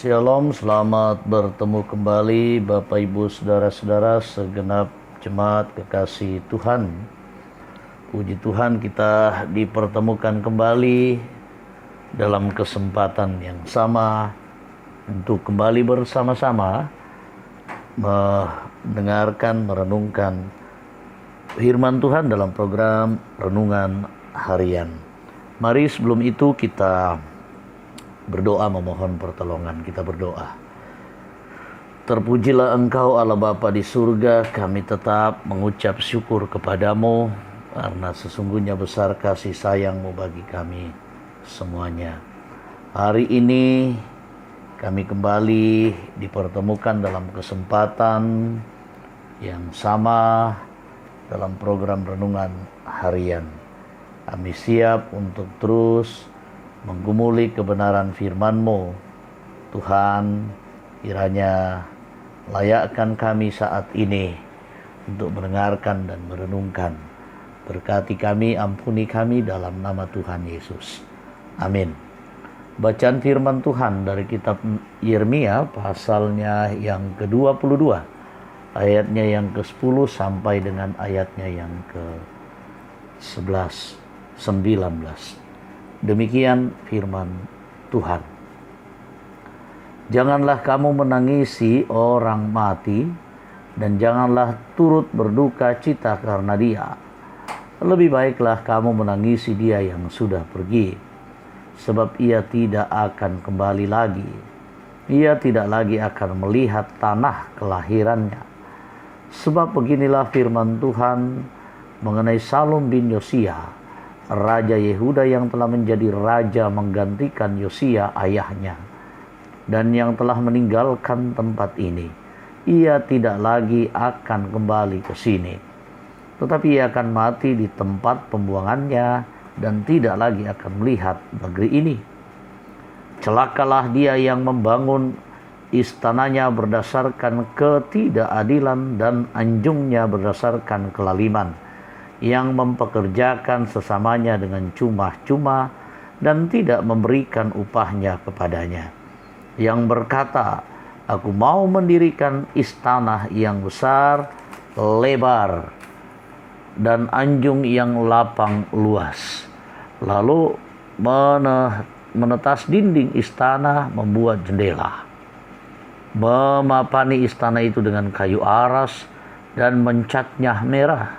Shalom, selamat bertemu kembali Bapak Ibu Saudara-saudara segenap jemaat kekasih Tuhan. Puji Tuhan, kita dipertemukan kembali dalam kesempatan yang sama untuk kembali bersama-sama mendengarkan, merenungkan firman Tuhan dalam program Renungan Harian. Mari sebelum itu kita berdoa, memohon pertolongan. Kita berdoa. Terpujilah Engkau Allah Bapa di surga, kami tetap mengucap syukur kepadamu karena sesungguhnya besar kasih sayang-Mu bagi kami semuanya. Hari ini kami kembali dipertemukan dalam kesempatan yang sama dalam program Renungan Harian. Kami siap untuk terus menggumuli kebenaran firman-Mu. Tuhan, kiranya layakkan kami saat ini untuk mendengarkan dan merenungkan. Berkati kami, ampuni kami dalam nama Tuhan Yesus. Amin. Bacaan firman Tuhan dari kitab Yeremia pasalnya yang ke-22, ayatnya yang ke-10 sampai dengan ayatnya yang ke-11, 19. Demikian firman Tuhan. Janganlah kamu menangisi orang mati, dan janganlah turut berduka cita karena dia. Lebih baiklah kamu menangisi dia yang sudah pergi, sebab ia tidak akan kembali lagi. Ia tidak lagi akan melihat tanah kelahirannya. Sebab beginilah firman Tuhan mengenai Salum bin Yosia, Raja Yehuda yang telah menjadi raja menggantikan Yosia ayahnya, dan yang telah meninggalkan tempat ini. Ia tidak lagi akan kembali ke sini, tetapi ia akan mati di tempat pembuangannya dan tidak lagi akan melihat negeri ini. Celakalah dia yang membangun istananya berdasarkan ketidakadilan dan anjungnya berdasarkan kelaliman, yang mempekerjakan sesamanya dengan cuma-cuma dan tidak memberikan upahnya kepadanya. Yang berkata, aku mau mendirikan istana yang besar, lebar, dan anjung yang lapang luas. Lalu menetas dinding istana, membuat jendela. Memapani istana itu dengan kayu aras dan mencatnya merah.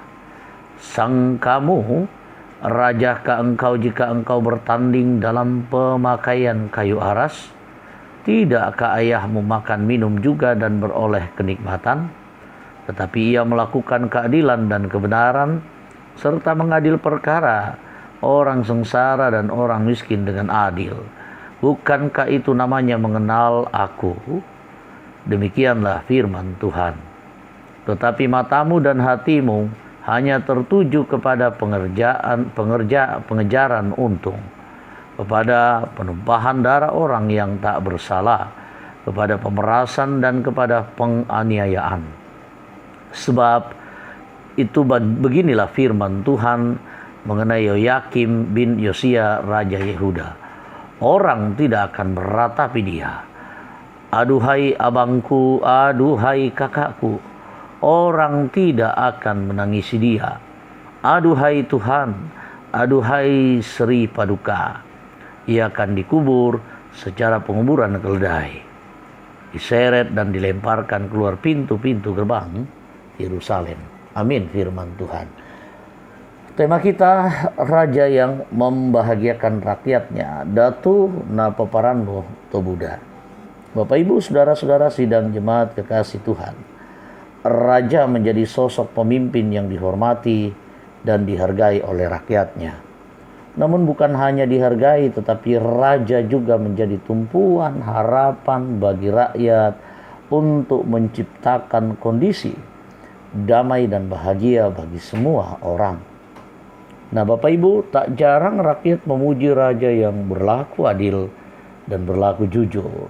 Sangkamu, rajakah engkau jika engkau bertanding dalam pemakaian kayu aras? Tidakkah ayahmu makan minum juga dan beroleh kenikmatan? Tetapi ia melakukan keadilan dan kebenaran, serta mengadil perkara orang sengsara dan orang miskin dengan adil. Bukankah itu namanya mengenal aku? Demikianlah firman Tuhan. Tetapi matamu dan hatimu hanya tertuju kepada pengejaran untung, kepada penumpahan darah orang yang tak bersalah, kepada pemerasan dan kepada penganiayaan. Sebab itu beginilah firman Tuhan mengenai Yoyakim bin Yosia Raja Yehuda. Orang tidak akan meratapi dia. Aduhai abangku, aduhai kakakku, orang tidak akan menangisi dia. Aduhai Tuhan, aduhai Sri Paduka, ia akan dikubur secara penguburan keledai, diseret dan dilemparkan keluar pintu-pintu gerbang Yerusalem. Amin firman Tuhan. Tema kita, Raja yang membahagiakan rakyatnya, Datu na paparanmo to Buddha. Bapak Ibu Saudara-saudara sidang jemaat kekasih Tuhan, raja menjadi sosok pemimpin yang dihormati dan dihargai oleh rakyatnya. Namun bukan hanya dihargai, tetapi raja juga menjadi tumpuan harapan bagi rakyat untuk menciptakan kondisi damai dan bahagia bagi semua orang. Nah Bapak Ibu, tak jarang rakyat memuji raja yang berlaku adil dan berlaku jujur.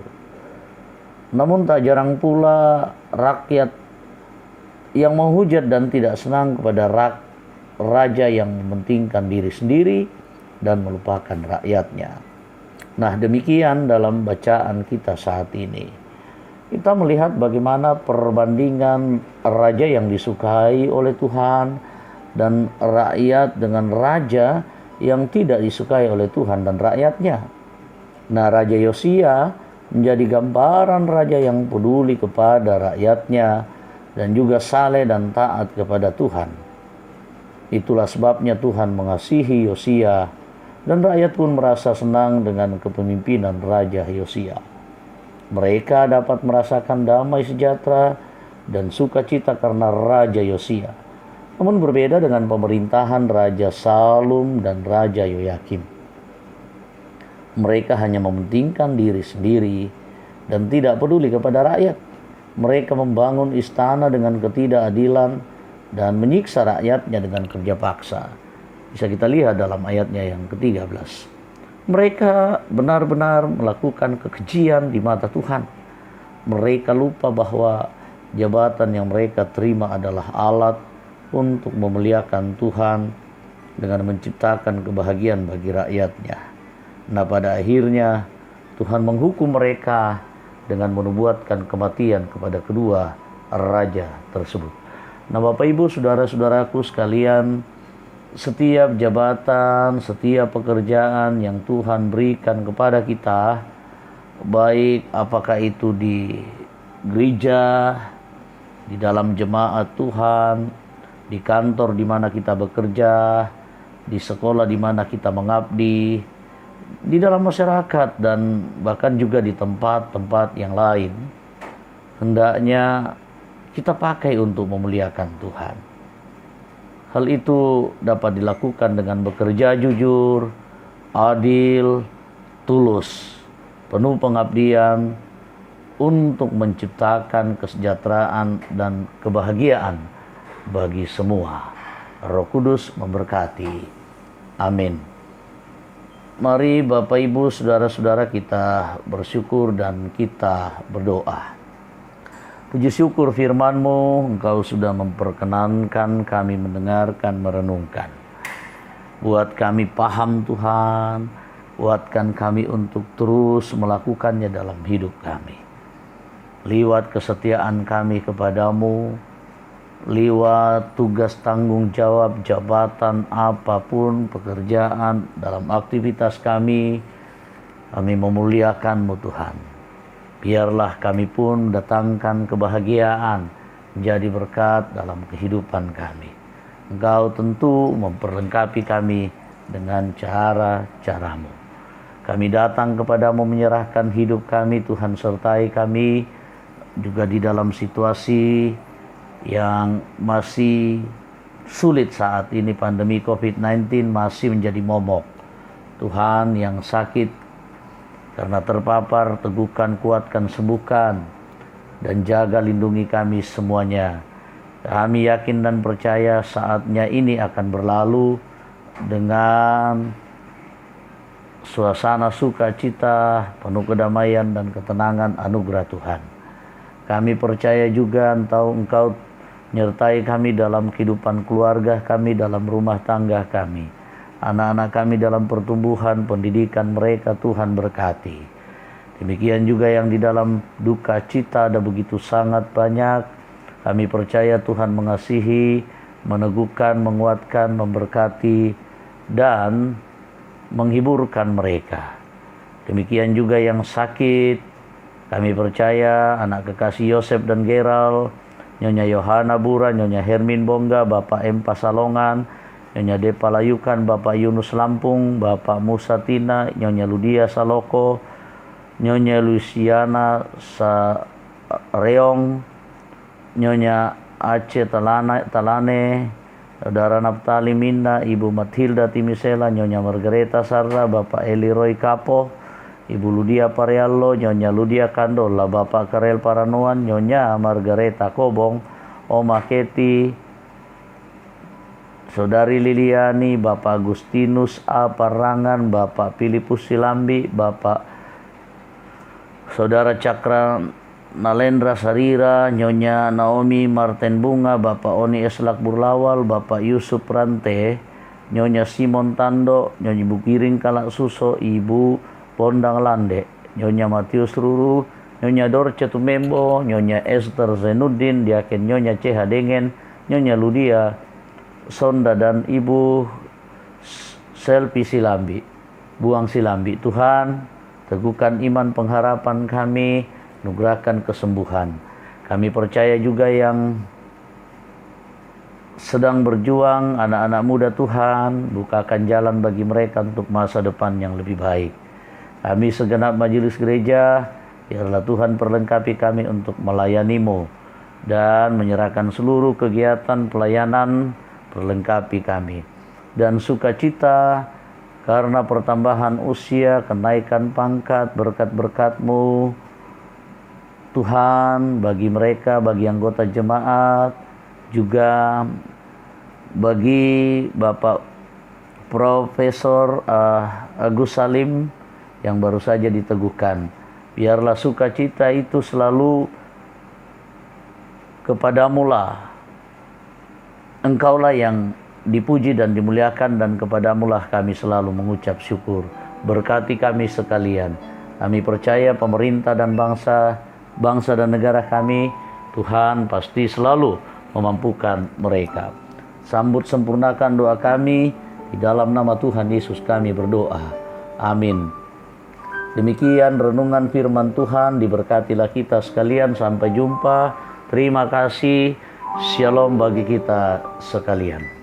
Namun tak jarang pula rakyat yang menghujat dan tidak senang kepada raja yang mementingkan diri sendiri dan melupakan rakyatnya. Nah, demikian dalam bacaan kita saat ini. Kita melihat bagaimana perbandingan raja yang disukai oleh Tuhan dan rakyat dengan raja yang tidak disukai oleh Tuhan dan rakyatnya. Nah, Raja Yosia menjadi gambaran raja yang peduli kepada rakyatnya dan juga saleh dan taat kepada Tuhan. Itulah sebabnya Tuhan mengasihi Yosia dan rakyat pun merasa senang dengan kepemimpinan Raja Yosia. Mereka dapat merasakan damai sejahtera dan sukacita karena Raja Yosia. Namun berbeda dengan pemerintahan Raja Salum dan Raja Yoyakim. Mereka hanya mementingkan diri sendiri dan tidak peduli kepada rakyat. Mereka membangun istana dengan ketidakadilan dan menyiksa rakyatnya dengan kerja paksa. Bisa kita lihat dalam ayatnya yang ke-13. Mereka benar-benar melakukan kekejian di mata Tuhan. Mereka lupa bahwa jabatan yang mereka terima adalah alat untuk memuliakan Tuhan dengan menciptakan kebahagiaan bagi rakyatnya. Nah, pada akhirnya Tuhan menghukum mereka dengan menubuatkan kematian kepada kedua raja tersebut. Nah, Bapak Ibu, saudara-saudaraku sekalian, setiap jabatan, setiap pekerjaan yang Tuhan berikan kepada kita, baik apakah itu di gereja, di dalam jemaat Tuhan, di kantor di mana kita bekerja, di sekolah di mana kita mengabdi, di dalam masyarakat, dan bahkan juga di tempat-tempat yang lain, hendaknya kita pakai untuk memuliakan Tuhan. Hal itu dapat dilakukan dengan bekerja jujur, adil, tulus, penuh pengabdian untuk menciptakan kesejahteraan dan kebahagiaan bagi semua. Roh Kudus memberkati. Amin. Mari Bapak Ibu, saudara-saudara, kita bersyukur dan kita berdoa. Puji syukur firman-Mu, Engkau sudah memperkenankan kami mendengarkan, merenungkan. Buat kami paham Tuhan, buatkan kami untuk terus melakukannya dalam hidup kami. Liwat kesetiaan kami kepadamu, liwat tugas tanggung jawab jabatan apapun, pekerjaan, dalam aktivitas kami memuliakan-Mu Tuhan. Biarlah kami pun datangkan kebahagiaan, menjadi berkat dalam kehidupan kami. Engkau tentu memperlengkapi kami dengan cara-cara-Mu. Kami datang kepadamu menyerahkan hidup kami, Tuhan, sertai kami juga di dalam situasi yang masih sulit saat ini. Pandemi COVID-19 masih menjadi momok. Tuhan, yang sakit karena terpapar, teguhkan, kuatkan, sembuhkan, dan jaga lindungi kami semuanya. Kami yakin dan percaya saatnya ini akan berlalu dengan suasana sukacita, penuh kedamaian dan ketenangan anugerah Tuhan. Kami percaya juga Engkau menyertai kami dalam kehidupan keluarga kami, dalam rumah tangga kami. Anak-anak kami dalam pertumbuhan, pendidikan mereka, Tuhan berkati. Demikian juga yang di dalam duka cita ada begitu sangat banyak. Kami percaya Tuhan mengasihi, meneguhkan, menguatkan, memberkati, dan menghiburkan mereka. Demikian juga yang sakit, kami percaya anak kekasih Yosef dan Geral, Nyonya Yohana Bura, Nyonya Hermin Bongga, Bapak M. Pasalongan, Nyonya Depa Layukan, Bapak Yunus Lampung, Bapak Musa Tina, Nyonya Ludia Saloko, Nyonya Luciana Sareong, Nyonya Aceh Talane, Saudara Naftali Minda, Ibu Matilda Timisela, Nyonya Margareta Sarra, Bapak Eli Roy Kapo, Ibu Ludia Pariallo, Nyonya Ludia Kandola, Bapak Karel Paranoan, Nyonya Margareta Kobong, Oma Keti, Saudari Liliani, Bapak Agustinus A. Parangan, Bapak Filipus Silambi, Bapak Saudara Cakra Nalendra Sarira, Nyonya Naomi Marten Bunga, Bapak Oni Eslak Burlawal, Bapak Yusuf Rante, Nyonya Simon Tando, Nyonya Ibu Kiring Kalak Suso, Ibu Pondang Lande, Nyonya Matius Ruru, Nyonya Dorce Tumembo, Nyonya Esther Zainuddin, Diaken Nyonya CH Dengan, Nyonya Ludia Sonda, dan Ibu Selvi Silambi, Buang Silambi. Tuhan, teguhkan iman pengharapan kami, nugerahkan kesembuhan. Kami percaya juga yang sedang berjuang, anak-anak muda Tuhan, bukakan jalan bagi mereka untuk masa depan yang lebih baik. Kami segenap majelis gereja, biarlah Tuhan perlengkapi kami untuk melayani-Mu dan menyerahkan seluruh kegiatan pelayanan, perlengkapi kami. Dan sukacita karena pertambahan usia, kenaikan pangkat, berkat-berkat-Mu Tuhan, bagi mereka, bagi anggota jemaat, juga bagi Bapak Profesor Agus Salim yang baru saja diteguhkan. Biarlah sukacita itu selalu kepadamu lah. Engkaulah yang dipuji dan dimuliakan, dan kepadamulah kami selalu mengucap syukur. Berkati kami sekalian. Kami percaya pemerintah dan bangsa dan negara kami, Tuhan pasti selalu memampukan mereka. Sambut sempurnakan doa kami, di dalam nama Tuhan Yesus kami berdoa. Amin. Demikian renungan firman Tuhan, diberkatilah kita sekalian. Sampai jumpa. Terima kasih. Shalom bagi kita sekalian.